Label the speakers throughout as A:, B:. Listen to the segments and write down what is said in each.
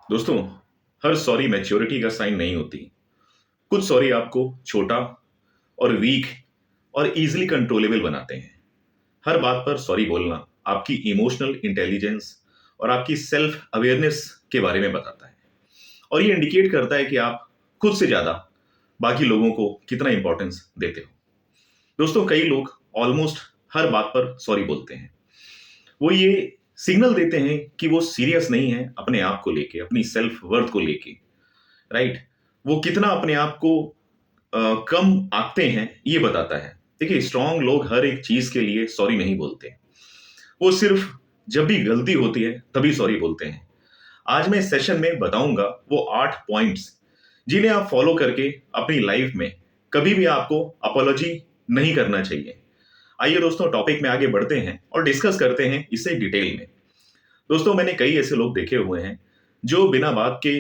A: दोस्तों, हर sorry maturity का sign नहीं होती। कुछ सॉरी आपको छोटा और वीक और इजीली कंट्रोलेबल बनाते हैं। हर बात पर सॉरी बोलना आपकी इमोशनल इंटेलिजेंस और आपकी सेल्फ अवेयरनेस के बारे में बताता है, और ये इंडिकेट करता है कि आप खुद से ज्यादा बाकी लोगों को कितना इंपॉर्टेंस देते हो। दोस्तों, कई लोग ऑलमोस्ट हर बात पर सॉरी बोलते हैं। वो ये सिग्नल देते हैं कि वो सीरियस नहीं है अपने आप को लेके, अपनी सेल्फ वर्थ को लेके। राइट। वो कितना अपने आप को कम आंकते हैं ये बताता है। देखिए, स्ट्रांग लोग हर एक चीज के लिए सॉरी नहीं बोलते। वो सिर्फ जब भी गलती होती है तभी सॉरी बोलते हैं। आज मैं इस सेशन में बताऊंगा वो 8 पॉइंट्स जिन्हें आप फॉलो करके अपनी लाइफ में कभी भी आपको अपोलॉजी नहीं करना चाहिए। आइए दोस्तों, टॉपिक में आगे बढ़ते हैं और डिस्कस करते हैं इसे डिटेल में। दोस्तों, मैंने कई ऐसे लोग देखे हुए हैं जो बिना बात के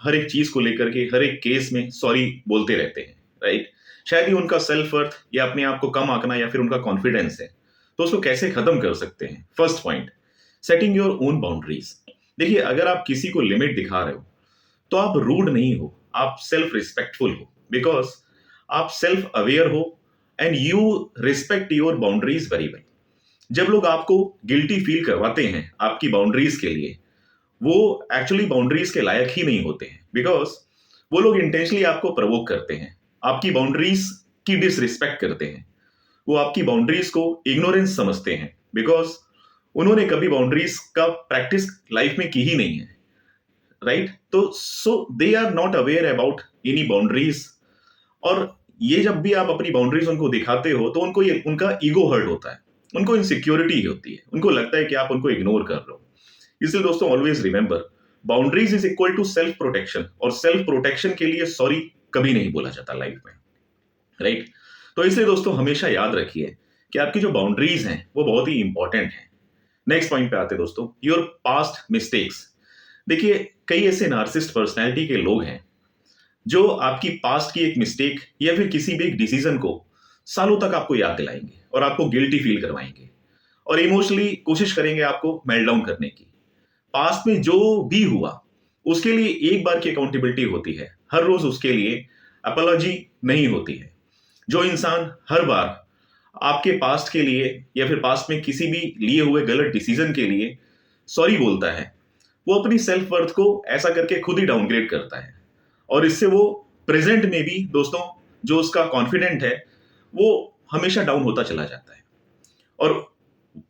A: हर एक चीज को लेकर के हर एक केस में सॉरी बोलते रहते हैं। राइट। शायद ही उनका सेल्फ वर्थ या अपने आप को कम आंकना या फिर उनका कॉन्फिडेंस है। तो उसको कैसे खत्म कर सकते हैं? First point, setting your own boundaries. देखिए, अगर आप किसी को लिमिट दिखा रहे हो तो आप रूड नहीं हो, आप सेल्फ रिस्पेक्टफुल हो, बिकॉज आप सेल्फ अवेयर हो and you respect your boundaries very well. जब लोग आपको गिल्टी फील करवाते हैं आपकी बाउंड्रीज के लिए, वो एक्चुअली बाउंड्रीज के लायक ही नहीं होते हैं, बिकॉज वो लोग इंटेंशनली आपको प्रवोक करते हैं, आपकी बाउंड्रीज की डिसरिस्पेक्ट करते हैं। वो आपकी बाउंड्रीज को इग्नोरेंस समझते हैं, बिकॉज उन्होंने कभी बाउंड्रीज का प्रैक्टिस लाइफ में की ही नहीं है। राइट। तो so they are not aware about any boundaries. और ये जब भी आप अपनी बाउंड्रीज उनको दिखाते हो तो उनको ये उनका ईगो हर्ट होता है, उनको इनसिक्योरिटी होती है, उनको लगता है कि आप उनको इग्नोर कर रहे हो। इसलिए दोस्तों, always remember, boundaries is equal to self protection, और सेल्फ प्रोटेक्शन के लिए सॉरी कभी नहीं बोला जाता लाइफ में। राइट। तो इसलिए दोस्तों, हमेशा याद रखिए कि आपकी जो बाउंड्रीज हैं वो बहुत ही इंपॉर्टेंट है। नेक्स्ट पॉइंट पे आते हैं दोस्तों, योर पास्ट मिस्टेक्स। देखिए, कई ऐसे नार्सिस्ट पर्सनैलिटी के लोग हैं जो आपकी पास्ट की एक मिस्टेक या फिर किसी भी एक डिसीजन को सालों तक आपको याद दिलाएंगे और आपको गिल्टी फील करवाएंगे और इमोशनली कोशिश करेंगे आपको मेल्ट डाउन करने की। पास्ट में जो भी हुआ उसके लिए एक बार की अकाउंटेबिलिटी होती है, हर रोज उसके लिए अपॉलॉजी नहीं होती है। जो इंसान हर बार आपके पास्ट के लिए या फिर पास्ट में किसी भी लिए हुए गलत डिसीजन के लिए सॉरी बोलता है, वो अपनी सेल्फ वर्थ को ऐसा करके खुद ही डाउनग्रेड करता है, और इससे वो प्रेजेंट में भी दोस्तों जो उसका कॉन्फिडेंट है वो हमेशा डाउन होता चला जाता है, और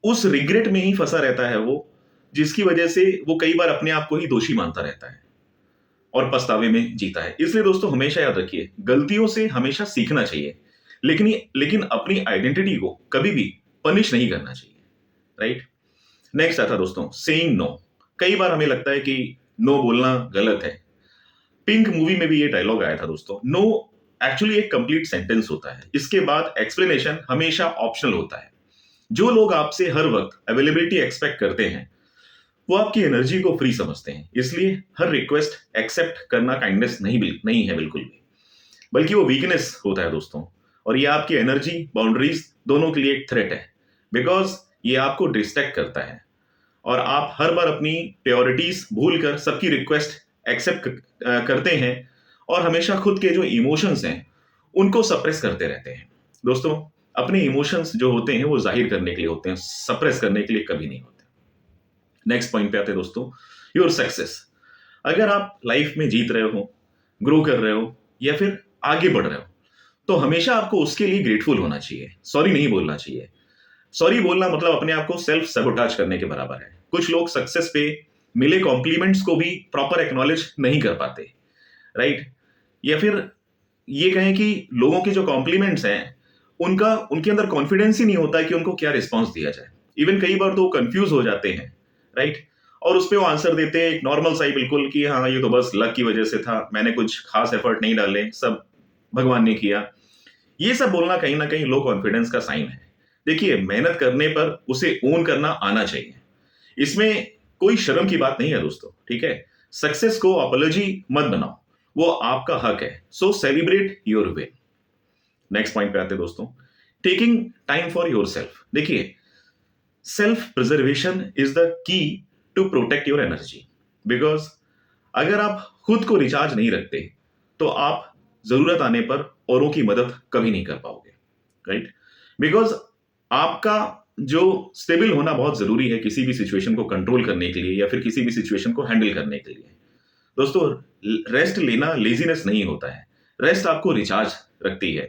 A: उस रिग्रेट में ही फंसा रहता है वो, जिसकी वजह से वो कई बार अपने आप को ही दोषी मानता रहता है और पछतावे में जीता है। इसलिए दोस्तों, हमेशा याद रखिए, गलतियों से हमेशा सीखना चाहिए, लेकिन अपनी आइडेंटिटी को कभी भी पनिश नहीं करना चाहिए। राइट। नेक्स्ट आता दोस्तों, सेइंग नो। कई बार हमें लगता है कि नो बोलना गलत है। पिंक मूवी में भी ये डायलॉग आया था दोस्तों, नो एक्चुअली एक कंप्लीट सेंटेंस होता है, इसके बाद एक्सप्लेनेशन हमेशा ऑप्शनल होता है। जो लोग आपसे हर वक्त अवेलेबिलिटी एक्सपेक्ट करते हैं वो आपकी एनर्जी को फ्री समझते हैं, इसलिए हर रिक्वेस्ट एक्सेप्ट करना काइंडनेस नहीं है बिल्कुल भी, बल्कि वो वीकनेस होता है दोस्तों। और ये आपकी एनर्जी बाउंड्रीज दोनों के लिए एक थ्रेट है, बिकॉज ये आपको डिस्ट्रैक्ट करता है और आप हर बार अपनी प्रायोरिटीज भूलकर सबकी रिक्वेस्ट एक्सेप्ट करते हैं और हमेशा खुद के जो इमोशंस हैं उनको सप्रेस करते रहते हैं। दोस्तों, अपने इमोशंस जो होते हैं वो जाहिर करने के लिए होते हैं, सप्रेस करने के लिए कभी नहीं होते। नेक्स्ट पॉइंट पे आते हैं दोस्तों, योर सक्सेस। अगर आप लाइफ में जीत रहे हो, ग्रो कर रहे हो या फिर आगे बढ़ रहे हो, तो हमेशा आपको उसके लिए ग्रेटफुल होना चाहिए, सॉरी नहीं बोलना चाहिए। सॉरी बोलना मतलब अपने आप को सेल्फ सबोटाज करने के बराबर है। कुछ लोग सक्सेस पे मिले कॉम्प्लीमेंट्स को भी प्रॉपर एक्नॉलेज नहीं कर पाते। राइट। या फिर ये कहें कि लोगों के जो कॉम्प्लीमेंट्स हैं उनका उनके अंदर कॉन्फिडेंस ही नहीं होता है कि उनको क्या रिस्पॉन्स दिया जाए। इवन कई बार तो वो कंफ्यूज हो जाते हैं। राइट। और उस पर वो आंसर देते हैं एक नॉर्मल सा ही बिल्कुल कि हाँ, ये तो बस लक की वजह से था, मैंने कुछ खास एफर्ट नहीं डाले, सब भगवान ने किया। ये सब बोलना कहीं ना कहीं लो कॉन्फिडेंस का साइन है। देखिए, मेहनत करने पर उसे ओन करना आना चाहिए, इसमें कोई शर्म की बात नहीं है दोस्तों। ठीक है। सक्सेस को अपॉलॉजी मत बनाओ, वो आपका हक है, so celebrate your way. Next point पे आते हैं दोस्तों, taking time for yourself. देखिए, self preservation is the key to protect your energy, because अगर आप खुद को रिचार्ज नहीं रखते तो आप जरूरत आने पर औरों की मदद कभी नहीं कर पाओगे, राइट? बिकॉज आपका जो स्टेबल होना बहुत जरूरी है किसी भी सिचुएशन को कंट्रोल करने के लिए या फिर किसी भी सिचुएशन को हैंडल करने के लिए। दोस्तों, रेस्ट लेना लेजीनेस नहीं होता है। रेस्ट आपको रिचार्ज रखती है,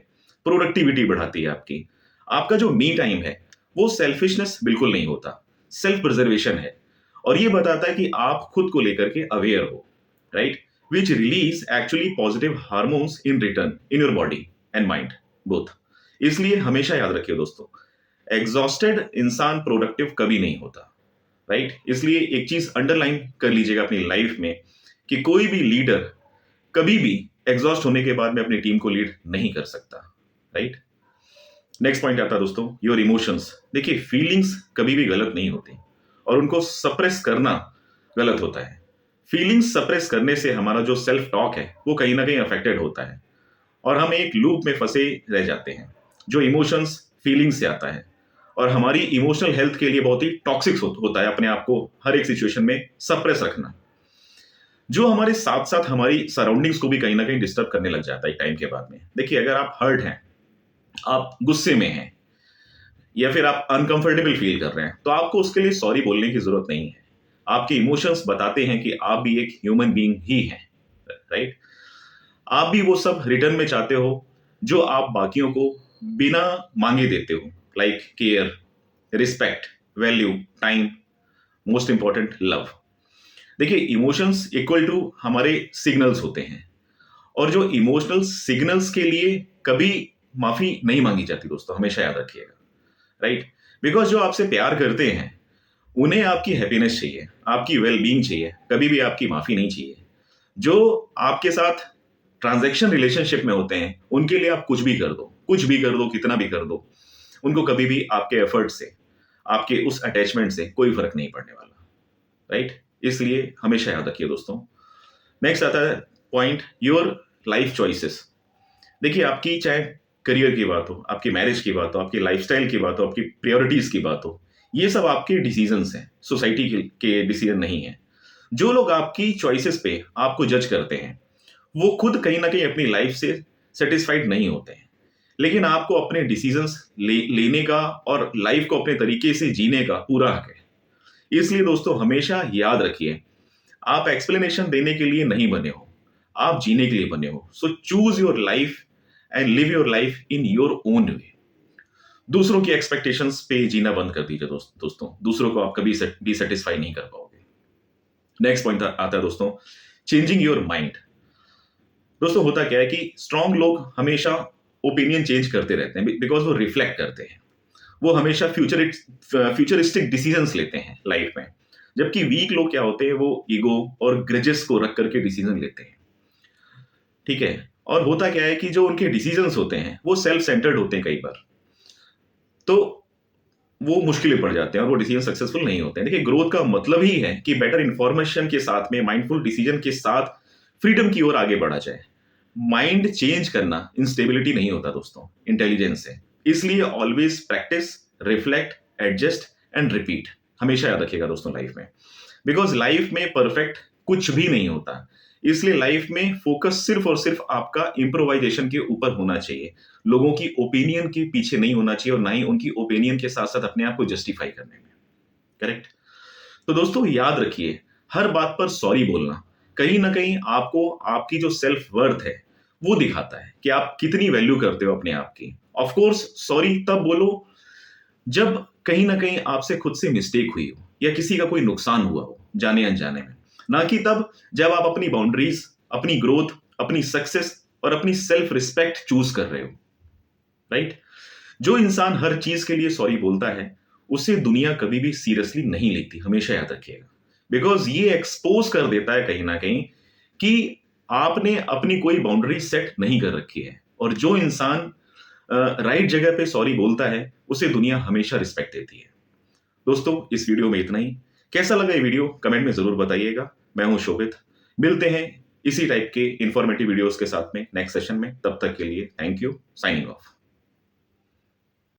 A: प्रोडक्टिविटी बढ़ाती है आपकी। आपका जो मी टाइम है वो सेल्फिशनेस बिल्कुल नहीं होता, सेल्फ प्रिजर्वेशन है। और ये बताता है कि आप खुद को लेकर के अवेयर हो, right? Which release actually positive hormones in return in your body and mind both. इसलिए हमेशा याद रखिए दोस्तों, एग्जॉस्टेड इंसान प्रोडक्टिव कभी नहीं होता, राइट? इसलिए एक चीज अंडरलाइन कर लीजिएगा अपनी लाइफ में कि कोई भी लीडर कभी भी एग्जॉस्ट होने के बाद में अपनी टीम को लीड नहीं कर सकता, राइट? नेक्स्ट पॉइंट आता है दोस्तों, योर इमोशंस। देखिए, फीलिंग्स कभी भी गलत नहीं होती और उनको सप्रेस करना गलत होता है। फीलिंग्स सप्रेस करने से हमारा जो सेल्फ टॉक है वो कहीं ना कहीं अफेक्टेड होता है और हम एक लूप में फंसे रह जाते हैं जो इमोशंस फीलिंग्स से आता है। और हमारी इमोशनल हेल्थ के लिए बहुत ही टॉक्सिक होता है अपने आप को हर एक सिचुएशन में सप्रेस रखना, जो हमारे साथ साथ हमारी सराउंडिंग्स को भी कहीं ना कहीं डिस्टर्ब करने लग जाता है एक टाइम के बाद में। देखिए, अगर आप हर्ट हैं, आप गुस्से में हैं या फिर आप अनकंफर्टेबल फील कर रहे हैं तो आपको उसके लिए सॉरी बोलने की जरूरत नहीं है। आपके इमोशंस बताते हैं कि आप भी एक ह्यूमन बीइंग ही हैं, राइट? आप भी वो सब रिटर्न में चाहते हो जो आप बाकियों को बिना मांगे देते हो, like care, respect, value, time, most important love. देखिए, इमोशंस इक्वल टू हमारे सिग्नल्स होते हैं और जो इमोशनल सिग्नल्स के लिए कभी माफी नहीं मांगी जाती दोस्तों, हमेशा याद रखिएगा, राइट? बिकॉज जो आपसे प्यार करते हैं उन्हें आपकी हैप्पीनेस चाहिए, आपकी वेल बीइंग चाहिए, कभी भी आपकी माफी नहीं चाहिए। जो आपके साथ ट्रांजैक्शन रिलेशनशिप में होते हैं उनके लिए आप कुछ भी कर दो, कुछ भी कर दो, कितना भी कर दो, उनको कभी भी आपके एफर्ट से, आपके उस अटैचमेंट से कोई फर्क नहीं पड़ने वाला, राइट? इसलिए हमेशा याद रखिए दोस्तों। नेक्स्ट आता है पॉइंट, योर लाइफ चॉइसेस। देखिए, आपकी चाहे करियर की बात हो, आपकी मैरिज की बात हो, आपकी लाइफस्टाइल की बात हो, आपकी प्रायोरिटीज की बात हो, ये सब आपके डिसीजंस हैं, सोसाइटी के डिसीजन नहीं है। जो लोग आपकी चॉइसेस पे आपको जज करते हैं वो खुद कहीं ना कहीं अपनी लाइफ से सेटिस्फाइड नहीं होते हैं, लेकिन आपको अपने डिसीजंस लेने का और लाइफ को अपने तरीके से जीने का पूरा हक है। इसलिए दोस्तों, हमेशा याद रखिए, आप एक्सप्लेनेशन देने के लिए नहीं बने हो, आप जीने के लिए बने हो। So choose your life and live your life in your own way. दूसरों की एक्सपेक्टेशंस पे जीना बंद कर दीजिए दोस्तों, दूसरों को आप कभी भी सेटिस्फाई नहीं कर पाओगे। नेक्स्ट पॉइंट आता है दोस्तों, चेंजिंग योर माइंड। दोस्तों, होता क्या है कि स्ट्रांग लोग हमेशा ओपिनियन चेंज करते रहते हैं बिकॉज वो रिफ्लेक्ट करते हैं, वो हमेशा फ्यूचरिस्टिक डिसीजंस लेते हैं लाइफ में। जबकि वीक लोग क्या होते हैं, वो ईगो और ग्रजेस को रख करके डिसीजन लेते हैं, ठीक है? और होता क्या है कि जो उनके डिसीजंस होते हैं वो सेल्फ सेंटर्ड होते हैं कई बार, तो वो मुश्किलें पड़ जाते हैं और वो डिसीजन सक्सेसफुल नहीं होते हैं। देखिए, ग्रोथ का मतलब ही है कि बेटर इंफॉर्मेशन के साथ में माइंडफुल डिसीजन के साथ फ्रीडम की ओर आगे बढ़ा जाए। माइंड चेंज करना इंस्टेबिलिटी नहीं होता दोस्तों, इंटेलिजेंस है। इसलिए always practice, reflect, adjust and repeat, हमेशा याद रखिएगा दोस्तों लाइफ में। बिकॉज लाइफ में परफेक्ट कुछ भी नहीं होता, इसलिए लाइफ में फोकस सिर्फ और सिर्फ आपका इम्प्रोवाइजेशन के ऊपर होना चाहिए, लोगों की ओपिनियन के पीछे नहीं होना चाहिए और ना ही उनकी ओपिनियन के साथ साथ अपने आप को जस्टिफाई करने में, करेक्ट? तो दोस्तों, याद रखिए, हर बात पर सॉरी बोलना कहीं ना कहीं आपको आपकी जो सेल्फ वर्थ है वो दिखाता है कि आप कितनी वैल्यू करते हो अपने आप की। ऑफ कोर्स, सॉरी तब बोलो जब कहीं ना कहीं आपसे खुद से मिस्टेक हुई हो या किसी का कोई नुकसान हुआ हो जाने अनजाने में, ना कि तब जब आप अपनी बाउंड्रीज, अपनी ग्रोथ, अपनी सक्सेस और अपनी सेल्फ रिस्पेक्ट चूज कर रहे हो, राइट? जो इंसान हर चीज के लिए सॉरी बोलता है उसे दुनिया कभी भी सीरियसली नहीं लेती, हमेशा याद रखिएगा। बिकॉज ये एक्सपोज कर देता है कहीं ना कहीं कि आपने अपनी कोई बाउंड्री सेट नहीं कर रखी है। और जो इंसान राइट जगह पे सॉरी बोलता है उसे दुनिया हमेशा रिस्पेक्ट देती है। दोस्तों, इस वीडियो में इतना ही। कैसा लगा ये वीडियो कमेंट में जरूर बताइएगा। मैं हूं शोभित, मिलते हैं इसी टाइप के इंफॉर्मेटिव वीडियोस के साथ में नेक्स्ट सेशन में। तब तक के लिए थैंक यू, साइनिंग ऑफ।